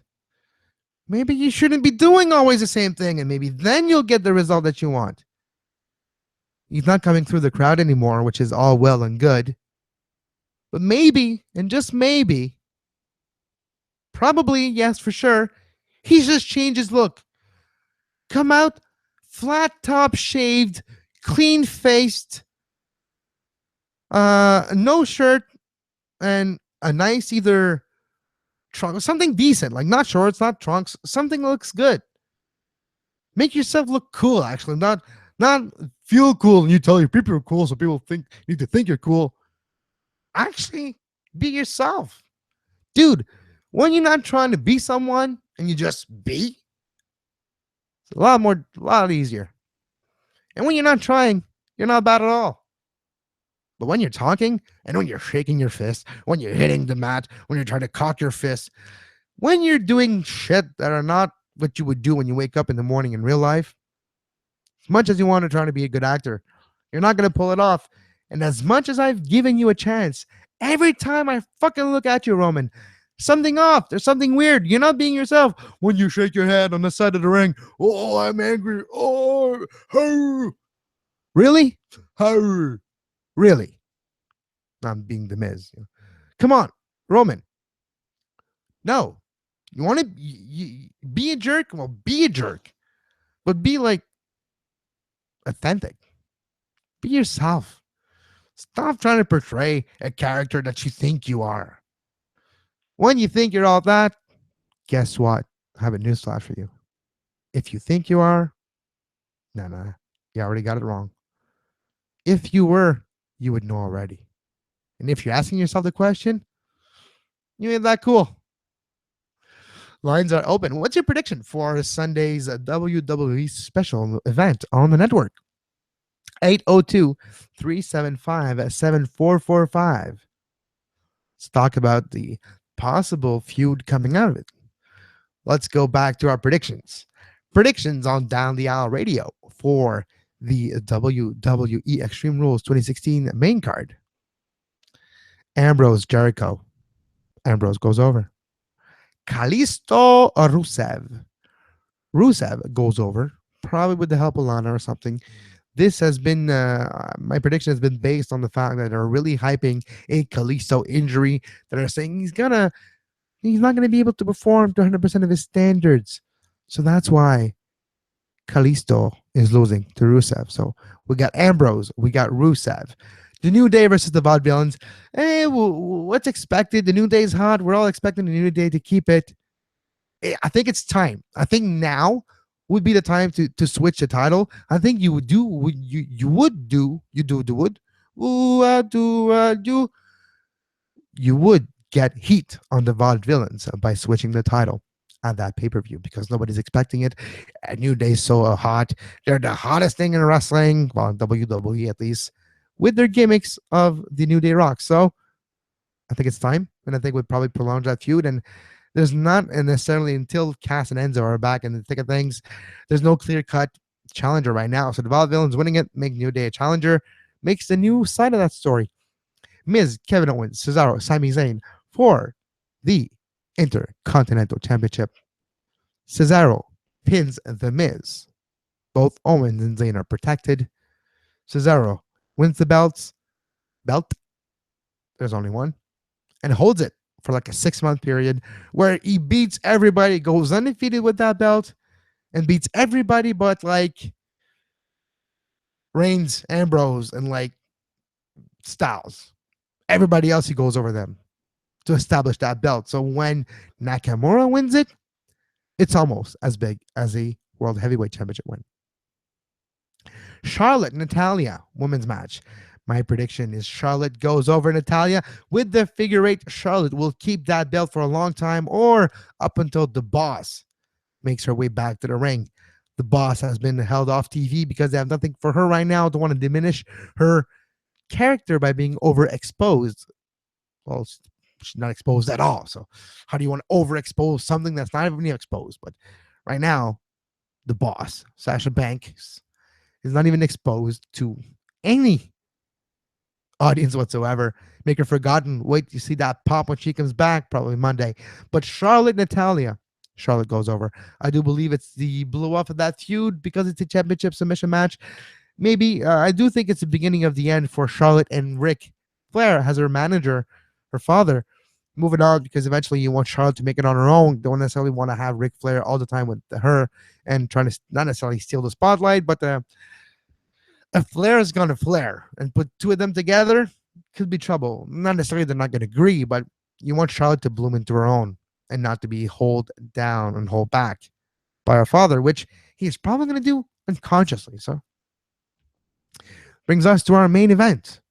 maybe you shouldn't be doing always the same thing, and maybe then you'll get the result that you want. He's not coming through the crowd anymore, which is all well and good. But maybe, and just maybe, probably, yes, for sure, he's just changed his look. Come out, flat top shaved, clean faced, no shirt, and a nice either trunk, something decent, like not shorts, not trunks, something looks good. Make yourself look cool, actually, not feel cool and you tell your people you're cool so people need to think you're cool. Actually, be yourself. Dude, when you're not trying to be someone and you just be, it's a lot easier. And when you're not trying, you're not bad at all. But when you're talking and when you're shaking your fist, when you're hitting the mat, when you're trying to cock your fist, When you're doing shit that are not what you would do when you wake up in the morning in real life, as much as you want to try to be a good actor, you're not going to pull it off. And as much as I've given you a chance, every time I fucking look at you, Roman, something off. There's something weird. You're not being yourself. When you shake your head on the side of the ring, oh, I'm angry. Oh, hey. Really? Hey. Really? I'm being the Miz. Come on, Roman. No. You want to be a jerk? Well, be a jerk. But be like authentic. Be yourself. Stop trying to portray a character that you think you are. When you think you're all that, guess what? I have a newsflash for you. If you think you are, no, you already got it wrong. If you were, you would know already. And if you're asking yourself the question, you ain't that cool. Lines are open. What's your prediction for Sunday's WWE special event on the network? 802 375 7445. Let's talk about the possible feud coming out of it. Let's go back to our predictions. Predictions on Down the Aisle Radio for the WWE Extreme Rules 2016 main card. Ambrose Jericho. Ambrose goes over. Kalisto Rusev. Rusev goes over, probably with the help of Lana or something. This has been, my prediction has been based on the fact that they're really hyping a Kalisto injury, that are saying he's not going to be able to perform to 100% of his standards. So that's why Kalisto is losing to Rusev. So we got Ambrose, we got Rusev. The New Day versus the Vaudevillains. Hey, what's expected? The New Day is hot. We're all expecting the New Day to keep it. I think it's time. I think now would be the time to switch the title. I think you would do you would get heat on the Vaudevillains by switching the title at that pay-per-view, because nobody's expecting it. And New Day's so hot. They're the hottest thing in wrestling, well, in WWE at least, with their gimmicks of the New Day Rock. So I think it's time, and I think we'd probably prolong that feud. And there's not necessarily, until Cass and Enzo are back in the thick of things, there's no clear-cut challenger right now. So the Vaudevillains winning it, make New Day a challenger, makes the new side of that story. Miz, Kevin Owens, Cesaro, Sami Zayn for the Intercontinental Championship. Cesaro pins the Miz. Both Owens and Zayn are protected. Cesaro wins the belt. There's only one. And holds it for like a 6-month period where he beats everybody, goes undefeated with that belt, and beats everybody but like Reigns, Ambrose, and like Styles. Everybody else, he goes over them to establish that belt. So when Nakamura wins it, it's almost as big as a World Heavyweight Championship win. Charlotte, Natalya, women's match. My prediction is Charlotte goes over Natalya with the figure eight. Charlotte will keep that belt for a long time, or up until the Boss makes her way back to the ring. The Boss has been held off TV because they have nothing for her right now. Don't want to diminish her character by being overexposed. Well, she's not exposed at all. So how do you want to overexpose something that's not even exposed? But right now, the Boss, Sasha Banks, is not even exposed to any audience whatsoever. Make her forgotten. Wait to see that pop when she comes back, probably Monday. But Charlotte, Natalya, Charlotte goes over. I do believe it's the blow off of that feud because it's a championship submission match. Maybe I do think it's the beginning of the end for Charlotte and Ric Flair as her manager, her father, moving on, because eventually you want Charlotte to make it on her own. Don't necessarily want to have Ric Flair all the time with her and trying to not necessarily steal the spotlight, but if Flair is going to Flair and put two of them together, could be trouble. Not necessarily they're not going to agree, but you want Charlotte to bloom into her own and not to be hold down and hold back by her father, which he's probably going to do unconsciously. So brings us to our main event,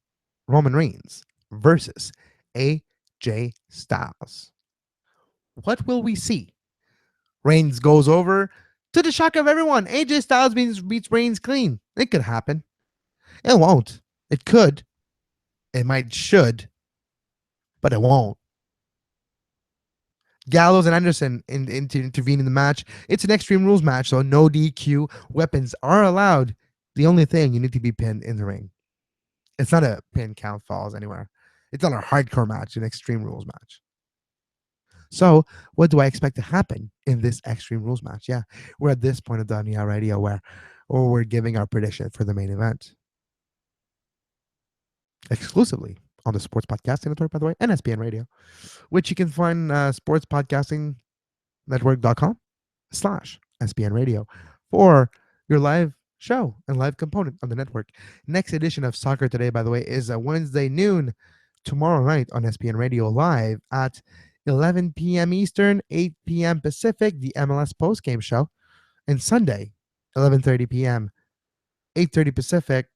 Roman Reigns versus AJ Styles. What will we see? Reigns goes over. To the shock of everyone, AJ Styles beats Reigns clean. It could happen. It won't. It could. It might should. But it won't. Gallows and Anderson to intervene in the match. It's an Extreme Rules match, so no DQ. Weapons are allowed. The only thing, you need to be pinned in the ring. It's not a pin count falls anywhere. It's not a hardcore match, an Extreme Rules match. So, what do I expect to happen in this Extreme Rules match? Yeah, we're at this point of the Radio where we're giving our prediction for the main event exclusively on the Sports Podcasting Network, by the way, and SPN Radio, which you can find sportspodcastingnetwork.com/SPN Radio for your live show and live component on the network. Next edition of Soccer Today, by the way, is a Wednesday noon tomorrow night on SPN Radio live at 11 p.m. Eastern, 8 p.m. Pacific, the MLS postgame show. And Sunday, 11:30 p.m., 8:30 Pacific,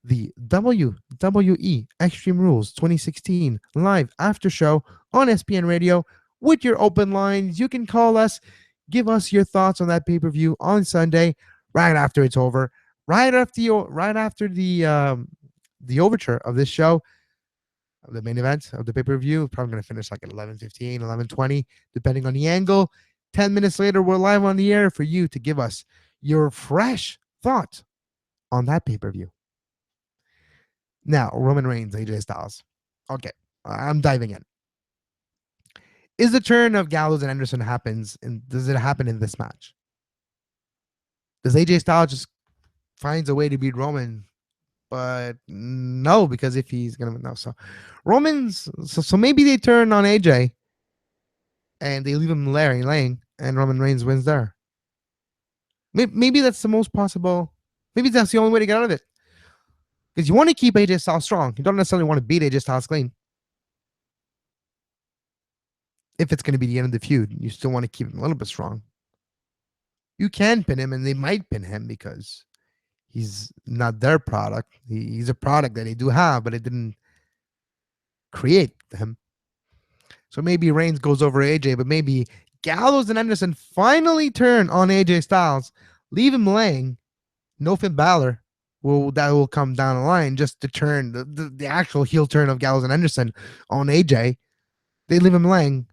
the WWE Extreme Rules 2016 live after show on SPN Radio with your open lines. You can call us, give us your thoughts on that pay-per-view on Sunday, right after it's over, right after the overture of this show, of the main event of the pay-per-view. Probably going to finish like at 11:15, 11:20, depending on the angle. 10 minutes later, we're live on the air for you to give us your fresh thought on that pay-per-view. Now, Roman Reigns, AJ Styles. Okay, I'm diving in. Is the turn of Gallows and Anderson happens, and does it happen in this match? Does AJ Styles just finds a way to beat Roman? But no, because if he's gonna no, so Roman's so maybe they turn on AJ and they leave him laying, and Roman Reigns wins there. Maybe that's the most possible. Maybe that's the only way to get out of it. Because you want to keep AJ Styles strong. You don't necessarily want to beat AJ Styles clean. If it's going to be the end of the feud, you still want to keep him a little bit strong. You can pin him, and they might pin him because he's not their product. He's a product that they do have, but it didn't create him. So maybe Reigns goes over AJ, but maybe Gallows and Anderson finally turn on AJ Styles, leave him laying. No Finn Balor. That will come down the line just to turn the actual heel turn of Gallows and Anderson on AJ. They leave him laying.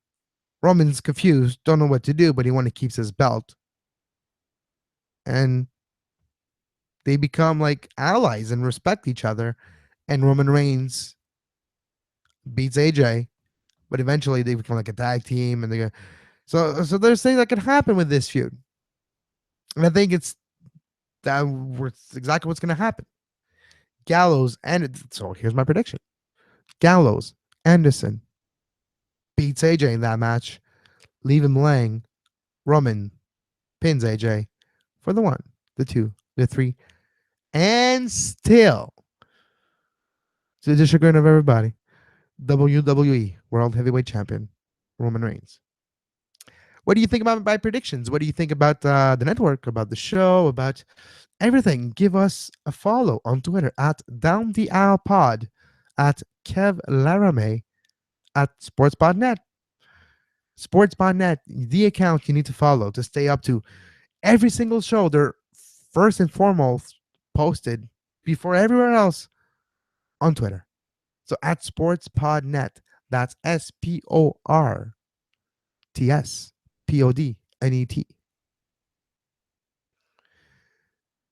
Roman's confused, don't know what to do, but he wants to keep his belt. And they become like allies and respect each other. And Roman Reigns beats AJ, but eventually they become like a tag team. And they go, so there's things that can happen with this feud. And I think it's exactly what's going to happen. Gallows and so here's my prediction. Gallows, Anderson beats AJ in that match, leave him laying. Roman pins AJ for the 1, the 2, the 3, and still, to the chagrin of everybody, WWE World Heavyweight Champion Roman Reigns. What do you think about my predictions? What do you think about the network, about the show, about everything? Give us a follow on Twitter at Down the Aisle Pod, at Kev Laramie, at SportsPodNet. SportsPodNet, the account you need to follow to stay up to every single show. They're first and foremost posted before everywhere else on Twitter. So at SportsPodNet, that's SportsPodNet.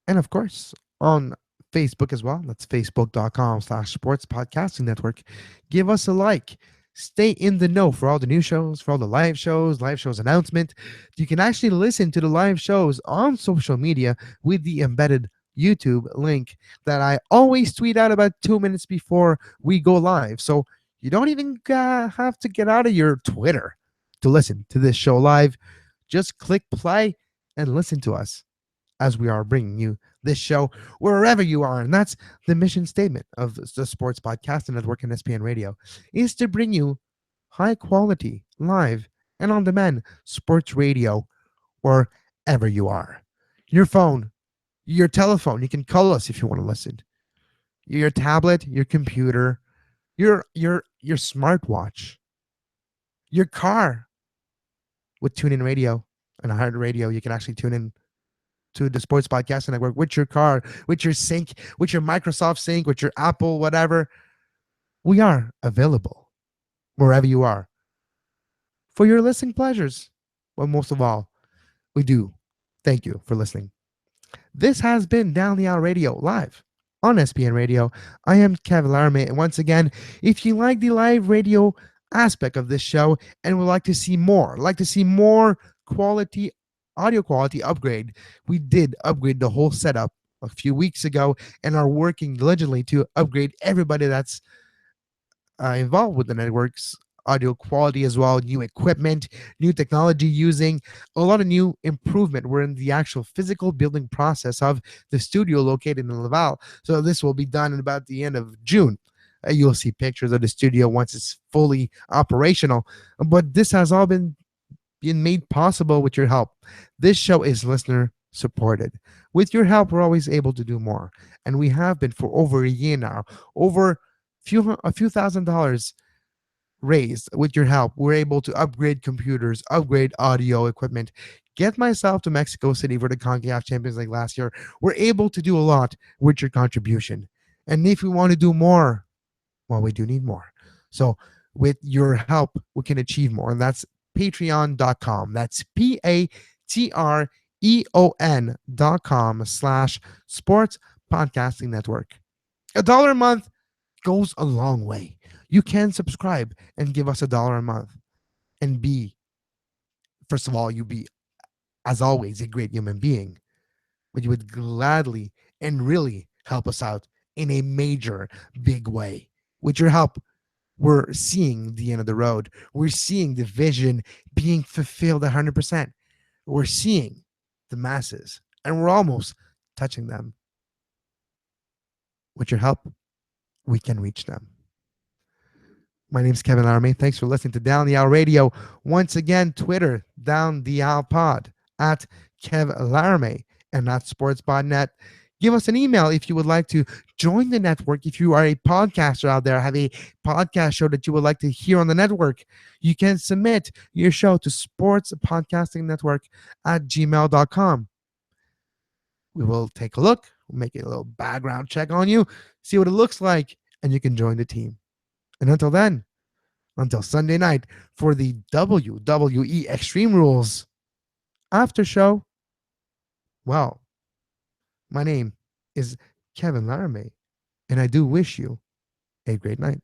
And of course, on Facebook as well. That's facebook.com/sports podcasting network. Give us a like. Stay in the know for all the new shows, for all the live shows announcement. You can actually listen to the live shows on social media with the embedded YouTube link that I always tweet out about 2 minutes before we go live. So you don't even have to get out of your Twitter to listen to this show live. Just click play and listen to us as we are bringing you this show wherever you are. And that's the mission statement of the Sports Podcast Network and SPN Radio, is to bring you high quality, live, and on-demand sports radio wherever you are. Your phone, your telephone, you can call us if you want to listen. Your tablet, your computer, your smartwatch, your car with TuneIn Radio and iHeartRadio. You can actually tune in to the Sports Podcast Network with your car, with your sync, with your Microsoft sync, with your Apple, whatever. We are available wherever you are for your listening pleasures. But most of all, we do thank you for listening. This has been Down the Aisle Radio live on SPN Radio. I am Kevin Laramie, and once again, if you like the live radio aspect of this show and would like to see more quality audio quality upgrade, we did upgrade the whole setup a few weeks ago and are working diligently to upgrade everybody that's involved with the network's audio quality as well, new equipment, new technology using a lot of new improvement. We're in the actual physical building process of the studio located in Laval. So this will be done in about the end of June. You'll see pictures of the studio once it's fully operational. But this has all been made possible with your help. This show is listener supported. With your help, we're always able to do more. And we have been for over a year now. Over a few $1,000s raised with your help. We're able to upgrade computers, upgrade audio equipment, get myself to Mexico City for the CONCACAF Champions League last year. We're able to do a lot with your contribution. And if we want to do more, well, we do need more. So with your help, we can achieve more. And that's patreon.com. That's patreon.com/sports podcasting network. $1 a month goes a long way. You can subscribe and give us $1 a month and first of all, you be, as always, a great human being, but you would gladly and really help us out in a major, big way. With your help, we're seeing the end of the road. We're seeing the vision being fulfilled 100%. We're seeing the masses and we're almost touching them. With your help, we can reach them. My name is Kevin Laramie. Thanks for listening to Down the Aisle Radio. Once again, Twitter, Down the Aisle Pod, at Kev Laramie, and at SportsPodNet. Give us an email if you would like to join the network. If you are a podcaster out there, have a podcast show that you would like to hear on the network, you can submit your show to sportspodcastingnetwork@gmail.com. We will take a look, we'll make a little background check on you, see what it looks like, and you can join the team. And until then, until Sunday night for the WWE Extreme Rules after show, well, my name is Kevin Laramie, and I do wish you a great night.